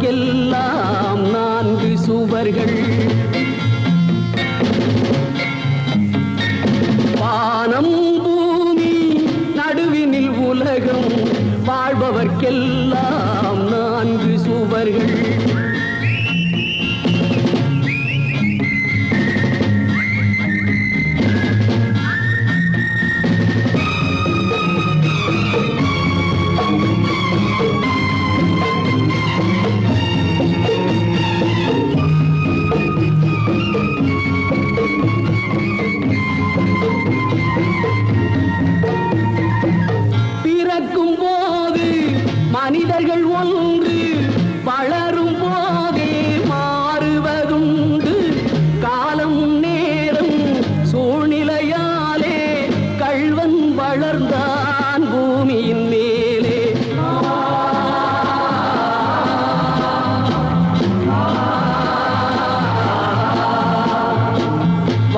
வாழ்பவர்க்கெல்லாம் 4 சுவர்கள். வானம் பூமி நடுவினில் உலகம், வாழ்பவர்க்கெல்லாம் 4 சுவர்கள். பிறக்கும் போது மனிதர்கள் ஒன்று, வளரும் போதே மாறுவதுண்டு. காலம் நேரம் சூழ்நிலையாலே கள்வன் வளர்ந்தான் பூமியின் மேலே.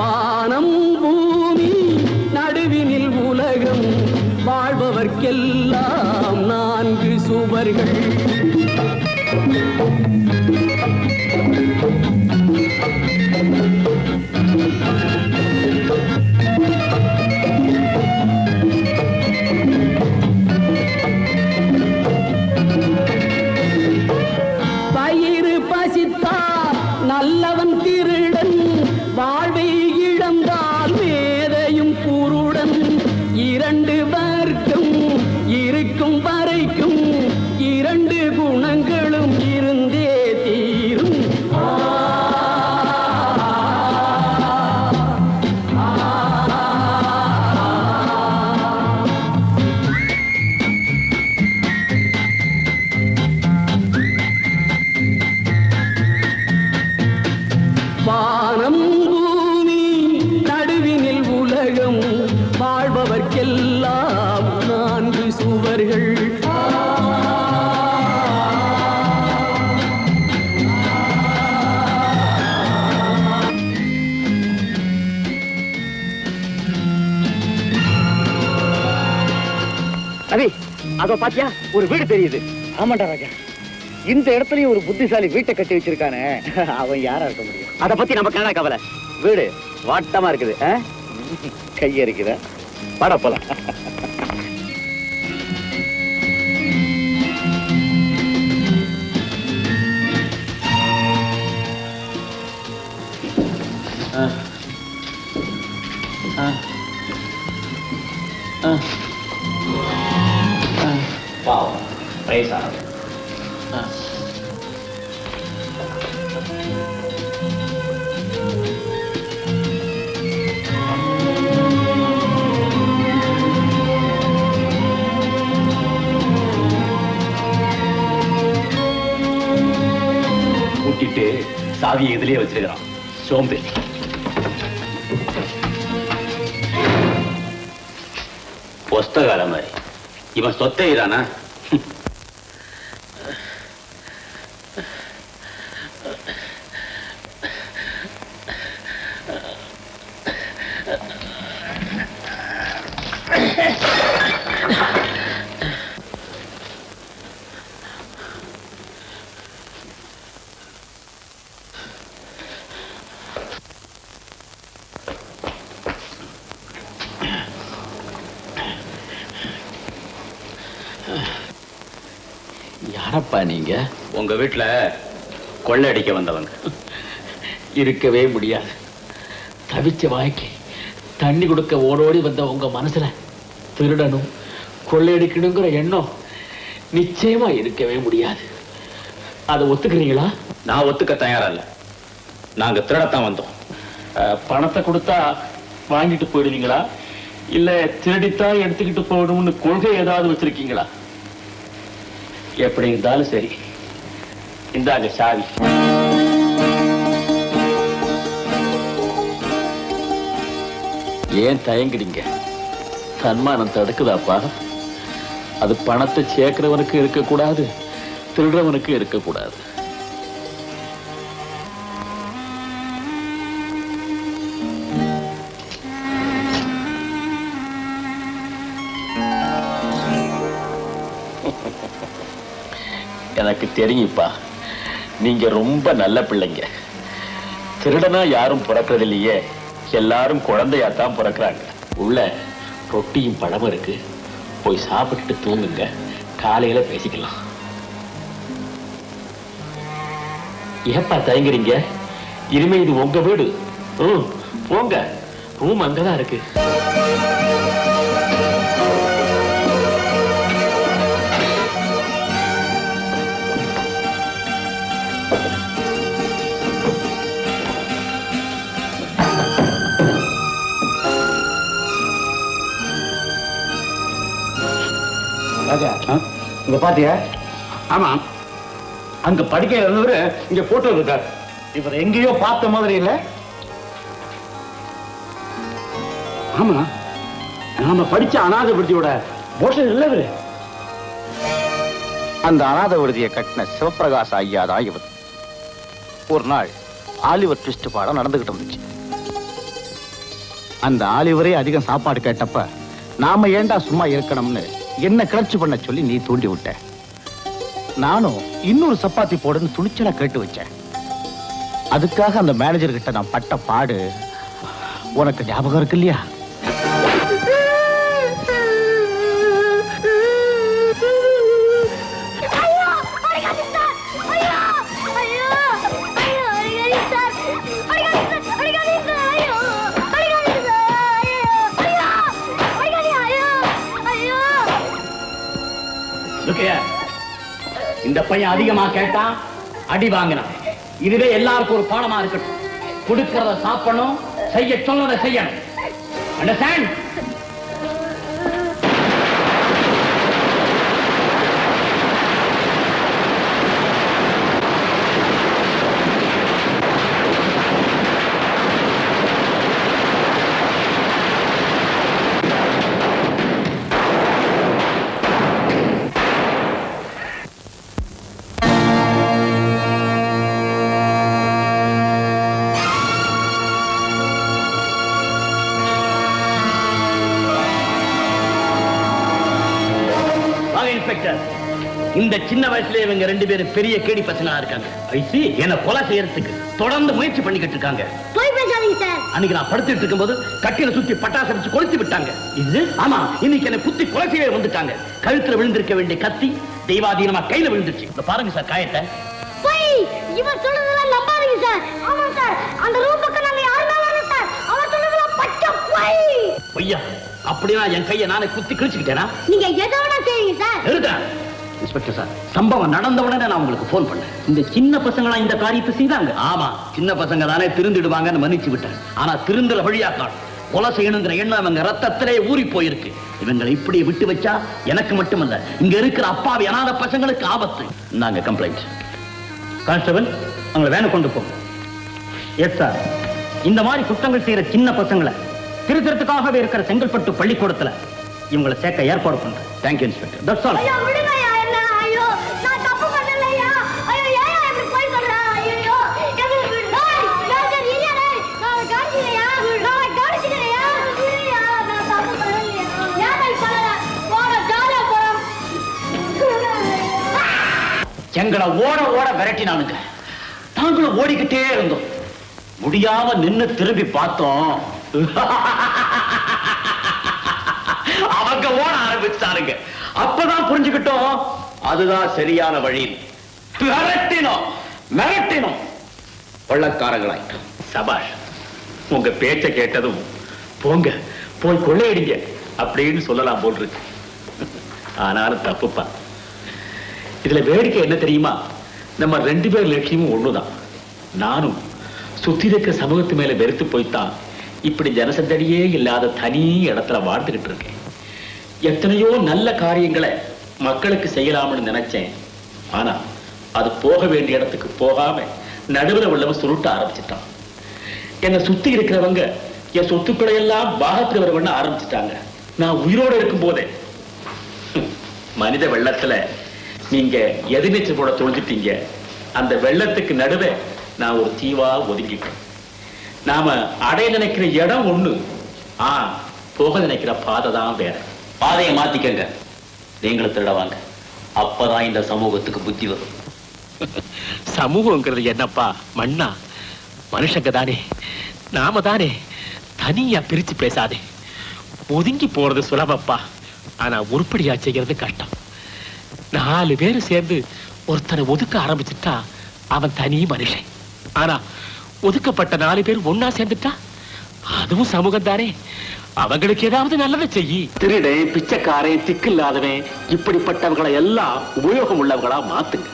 வானம் பூமி நடுவினில் உலகம், வாழ்பவர்க்கெல்லாம் 4 சுவர்கள். பயிறு பசித்தார் நல்லவன் திருடன், வாழ்வை இழந்தால் மேதையும் குருடன். 2 வர்க்கம் இருக்கும் வரைக்கும் 2 குணங்களும் இருந்தே தீரும். வானம் பூமி நடுவினில் உலகம், வாழ்பவர்க்கெல்லாம் 4 சுவர்கள். ரவி, அதோ பாத்தியா ஒரு வீடு தெரியுது. ஆமாண்டா ராஜா, இந்த இடத்துலயும் ஒரு புத்திசாலி வீட்டை கட்டி வச்சிருக்கானே, அவன் யாரா இருக்க முடியும்? அத பத்தி நமக்கு என்ன கவலை? வீடு வாட்டமா இருக்குது, கைய இருக்குதா? பட போலாம். Wow, praise God. கூட்டிட்டு சாவியை இதுலயே வச்சிருக்கிறான் சோம்பேறி. புஸ்தகால மாதிரி இவன் சொத்தையிறானா? யாரப்பா நீங்க? உங்க வீட்டுல கொள்ளடிக்க வந்தவங்க. இருக்கவே முடியாது. தவிச்ச வாய்க்கு தண்ணி கொடுக்க ஓடோடி வந்த உங்க மனசுல திருடனும் கொள்ளையடிக்கணுங்கிற எண்ணம் நிச்சயமா இருக்கவே முடியாது. அதை ஒத்துக்கிறீங்களா? நான் ஒத்துக்க தயாரா இல்ல. நாங்க திருடத்தான் வந்தோம். பணத்தை கொடுத்தா வாங்கிட்டு போயிடுவீங்களா, இல்ல திருடித்தான் எடுத்துக்கிட்டு போகணும்னு கொள்கை ஏதாவது வச்சிருக்கீங்களா? எப்படி இருந்தாலும் சரி, இந்தாங்க சாவி. ஏன் தயங்குறீங்க? தன்மானம் தடுக்குதாப்பா? அது பணத்தை சேர்க்கிறவனுக்கு இருக்கக்கூடாது, திருடுறவனுக்கு இருக்கக்கூடாது. எனக்கு தெரியுப்பா, நீங்க ரொம்ப நல்ல பிள்ளைங்க. திருடனா யாரும் பிறக்கிறது இல்லையே, எல்லாரும் குழந்தையாத்தான் பிறக்கிறாங்க. உள்ள ரொட்டியும் பழமும் இருக்கு, போய் சாப்பிட்டுட்டு தூங்குங்க, காலையில பேசிக்கலாம். ஏப்பா தயங்குறீங்க? இனிமே இது உங்க வீடு. போங்க, ரூம் அங்கதான் இருக்கு. ராஜா, இங்க பாத்தியா? ஆமா, அங்க படிக்க இருந்தவரு இங்க போட்டோ இருக்கார். இவர் எங்கேயோ பார்த்த மாதிரி இல்ல? ஆமா, நாம படிச்ச அநாத விடுதியோட போஷன் இல்ல இவரு. அந்த அநாத விடுதியை கட்டின சிவபிரகாச ஐயா தான் இவர். ஒரு நாள் ஆலிவர் ட்விஸ்ட் பாடம் நடந்துகிட்டு இருந்துச்சு. அந்த ஆலிவரே அதிகம் சாப்பாடு கேட்டப்ப நாம ஏண்டா சும்மா இருக்கணும்னு என்ன கிளர்ச்சி பண்ண சொல்லி நீ தூண்டி விட்ட. நானும் இன்னொரு சப்பாத்தி போடுன்னு துணிச்சலா கேட்டு வச்சேன். அதுக்காக அந்த மேனேஜர் கிட்ட நான் பட்ட பாடு உனக்கு ஞாபகம் இருக்கு இல்லையா? இந்த பையன் அதிகமா கேட்டா அடி வாங்கினான். இதுவே எல்லாருக்கும் ஒரு பாடமா இருக்கட்டும். கொடுக்கறத சாப்பிடணும், செய்ய சொன்னதை செய்யணும். அண்டர்ஸ்டாண்ட்? இந்த சின்ன வயசுல இவங்க ரெண்டு பேரும் பெரிய கேடி பசங்களா இருக்காங்க. ஐசி என்ன கொலை செய்யறதுக்கு தொடர்ந்து முயற்சி பண்ணிக்கிட்டு இருக்காங்க. அன்னைக்கு நான் படுத்துட்டு இருக்கும்போது கட்டில சுத்தி பட்டாசு வச்சு கொளுத்தி விட்டாங்க. இது ஆமா, இன்னைக்கு என்ன குத்தி கொலை செய்ய வந்துட்டாங்க. கழுத்துல விழுந்திருக்க வேண்டிய கத்தி தெய்வாதீனமா கையில விழுந்துச்சு. பாருங்க சார் காயத்தை. இவர் சொல்றதெல்லாம் நம்பாதீங்க சார். ஆமா சார், அந்த ரூம் பக்கம் நாங்க யாருமே வரல சார். அவர் சொல்றதெல்லாம் பச்சை பொய். பொய்யா? அப்படினா என் கையை நானே குத்தி கிழிச்சுக்கிட்டேனா? நீங்க எதை வேணா செய்யுங்க சார். இருக்கா இன்ஸ்பெக்டர் சார், சம்பவம் நடந்த உடனே நான் உங்களுக்கு போன் பண்ணேன். இந்த சின்ன பசங்களா இந்த காரியத்தை செய்தாங்க. ஆமா, சின்ன பசங்க தானே திருந்திடுவாங்கன்னு மன்னிச்சு விட்டேன். ஆனா திருந்துற வழியா காணும். கொலை செய்யணுங்கிற எண்ணம் அவங்க ரத்தத்திலே ஊறி போயிருக்கு. இவங்களை இப்படி விட்டு வச்சா எனக்கு மட்டுமல்ல, இங்க இருக்கிற அப்பாவி அனாதை பசங்களுக்கு ஆபத்து. நாங்க கம்ப்ளைண்ட். கான்ஸ்டபிள், அவங்களை வேனை கொண்டு போங்க. Yes sir. இந்த மாதிரி குற்றங்கள் செய்யற சின்ன பசங்களை திருத்தறதுக்காகவே இருக்கிற செங்கல்பட்டு பள்ளிக்கூடத்துல இவங்களை சேர்க்க ஏற்பாடு பண்றேன். Thank you inspector. That's all. ஐயோ விடுங்கயா, என்ன? ஐயோ நான் தப்பு பண்ணலையா? ஐயோ ஏன் இப்படி போய் சொல்ற? ஐயோ எங்க டேய் நான் இல்லையா? நான் காட்சிலையா? நான் காட்சிலையா? இல்லையா, நான் தப்பு பண்ணலையா? ஏன் போய் பண்ணல? போற ஜாலியா போறோம். எங்களை ஓட ஓட விரட்டினானுங்க. நாங்களும் ஓடிக்கிட்டே இருந்தோம். முடியாம நின்னு திரும்பி பார்த்தோம். அவங்க ஓட ஆரம்பிச்சாருங்க. அப்பதான் புரிஞ்சுக்கிட்டோம் அதுதான் சரியான வழி. மிரட்டினோம் மிரட்டினோம், கொள்ளக்காரங்களாயிட்டோம். சபாஷ், உங்க பேச்ச கேட்டதும் போங்க போய் கொள்ளையடிங்க அப்படின்னு சொல்லலாம் போல் இருக்கு. ஆனாலும் தப்புப்பா. இதுல வேடிக்கை என்ன தெரியுமா? நம்ம ரெண்டு பேர் லட்சியமும் ஒண்ணுதான். நானும் சுத்தி இருக்கிற சமூகத்து மேல வெறுத்து போய்த்தான் இப்படி ஜனசந்தடியே இல்லாத தனி இடத்துல வாழ்ந்துகிட்டு இருக்கேன். எத்தனையோ நல்ல காரியங்களை மக்களுக்கு செய்யலாம்னு நினைச்சேன். ஆனா அது போக வேண்டிய இடத்துக்கு போகாம நடுவில் உள்ளவன் சுருட்ட ஆரம்பிச்சுட்டான். என்னை சுத்தி இருக்கிறவங்க என் சொத்துக்களை எல்லாம் பாகத்துல வரவண்ண ஆரம்பிச்சுட்டாங்க. நான் உயிரோடு இருக்கும் போதே மனித வெள்ளத்துல நீங்க எதிர்நீச்சல் போட தொழுஞ்சிட்டீங்க. அந்த வெள்ளத்துக்கு நடுவே நான் ஒரு தீவா ஒதுங்கிட்டேன். நாம அடைய நினைக்கிற இடம் ஒண்ணு, போக நினைக்கிற பாதை தான் வேற. பாதையை மாத்திக்கங்க. நீங்களும் திருட வாங்க. அப்பதான் இந்த சமூகத்துக்கு புத்தி வரும். சமூகங்கிறது என்னப்பா? மண்ணா? மனுஷங்க தானே, நாம தானே. தனியா பிரிச்சு பேசாதே. ஒதுங்கி போறது சுலபப்பா, ஆனா உருப்படியா செய்யறது கஷ்டம். 4 பேர் சேர்ந்து ஒருத்தனை ஒதுக்க ஆரம்பிச்சுட்டா அவன் தனி மனுஷன். ஆனா ஒதுக்கப்பட்ட 4 பேர் ஒன்னா சேர்ந்துட்டா அதுவும் சமூகம் தானே. அவங்களுக்கு ஏதாவது நல்லதை செய்யி. திருடன், பிச்சைக்காரன், திக்கில்லாதவன், இப்படிப்பட்டவங்களை எல்லாம் உபயோகம் உள்ளவங்களா மாத்துங்க.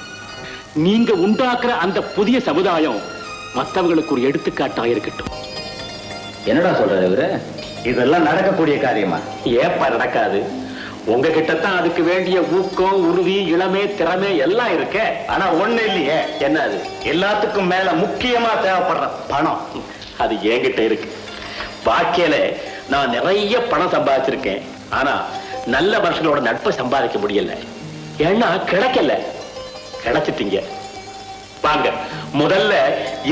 நீங்க உண்டாக்குற அந்த புதிய சமுதாயம் மற்றவங்களுக்கு ஒரு எடுத்துக்காட்டா இருக்கட்டும். என்னடா சொல்றாரு இவரு? இதெல்லாம் நடக்கக்கூடிய காரியமா? ஏப்பா நடக்காது? உங்ககிட்டத்தான் அதுக்கு வேண்டிய ஊக்கம், உறுதி, இளமை, திறமை எல்லாம் இருக்க. ஆனா ஒண்ணு இல்லையே. என்னது? எல்லாத்துக்கும் மேல முக்கியமா தேவைப்படுற பணம். அது என்கிட்ட இருக்கு. வாழ்க்கையில நான் நிறைய பணம் சம்பாதிச்சிருக்கேன். ஆனா நல்ல மனுஷங்களோட நட்பை சம்பாதிக்க முடியல. ஏன்னா கிடைக்கல. கிடைச்சிட்டீங்க. வாங்க, முதல்ல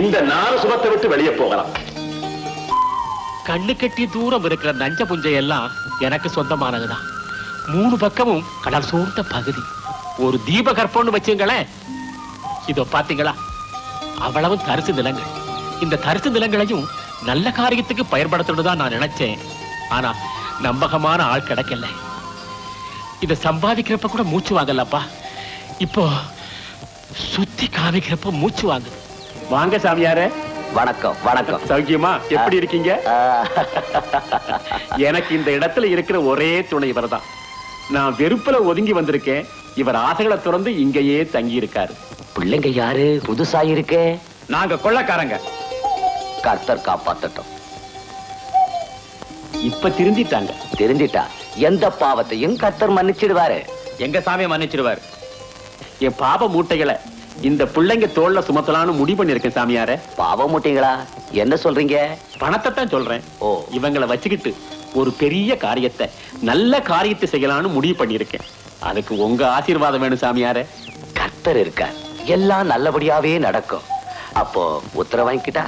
இந்த 4 சுபத்தை விட்டு வெளியே போகலாம். கண்ணு கட்டி தூரம் இருக்கிற நஞ்ச புஞ்சை எல்லாம் எனக்கு சொந்தமானதுதான். 3 பக்கமும் கடல் சூழ்ந்த பகுதி. ஒரு தீப கற்பம்னு வச்சுங்களேன். இதோ பாத்தீங்களா, அவ்வளவு தரிசு நிலங்கள். இந்த தரிசு நிலங்களையும் நல்ல காரியத்துக்கு பயன்படுத்தணும்னு நான் நினைச்சேன். ஆனா நம்பகமான ஆள் கிடைக்கல. இத சம்பாதிக்கிறப்ப கூட மூச்சு வாங்கலப்பா. இப்போ சுத்தி காமிக்கிறப்ப மூச்சு வாங்குது. வாங்க சாமியாரே. வணக்கம். வணக்கம். சௌக்கியமா? எப்படி இருக்கீங்க? எனக்கு இந்த இடத்துல இருக்கிற ஒரே துணை இவர்தான். நான் வெறுப்புல ஒதுங்கி வந்திருக்கேன். இவர் ஆசைகளை திறந்து இங்கேயே தங்கி இருக்காரு. பிள்ளைங்க யாரு? புதுசா இருக்கே. நாங்க கொள்ளக்காரங்க. கர்த்தர் காப்பாத்தட்டும். இப்ப திருந்திட்டாங்க. தெரிஞ்சிட்டா எந்த பாவத்தையும் கர்த்தர் மன்னிச்சிடுவாரு. எங்க சாமியை மன்னிச்சிடுவார். என் பாப மூட்டைகளை இந்த பிள்ளைங்க தோல்ல சுமத்தலான்னு முடிவு பண்ணிருக்கேன் சாமியாரே. பாவ மூட்டைங்களா? என்ன சொல்றீங்க? பணத்தை தான் சொல்றேன். ஓ. இவங்களை வச்சுக்கிட்டு ஒரு பெரிய காரியத்தை, நல்ல காரியத்தை செய்யலான்னு முடிவு பண்ணிருக்கேன். அதுக்கு உங்க ஆசீர்வாதம் வேணும் சாமியாரே. கர்த்தர் இருக்கார். எல்லாம் நல்லபடியாவே நடக்கும். அப்போ உத்தரவு வாங்கிக்கிட்டா?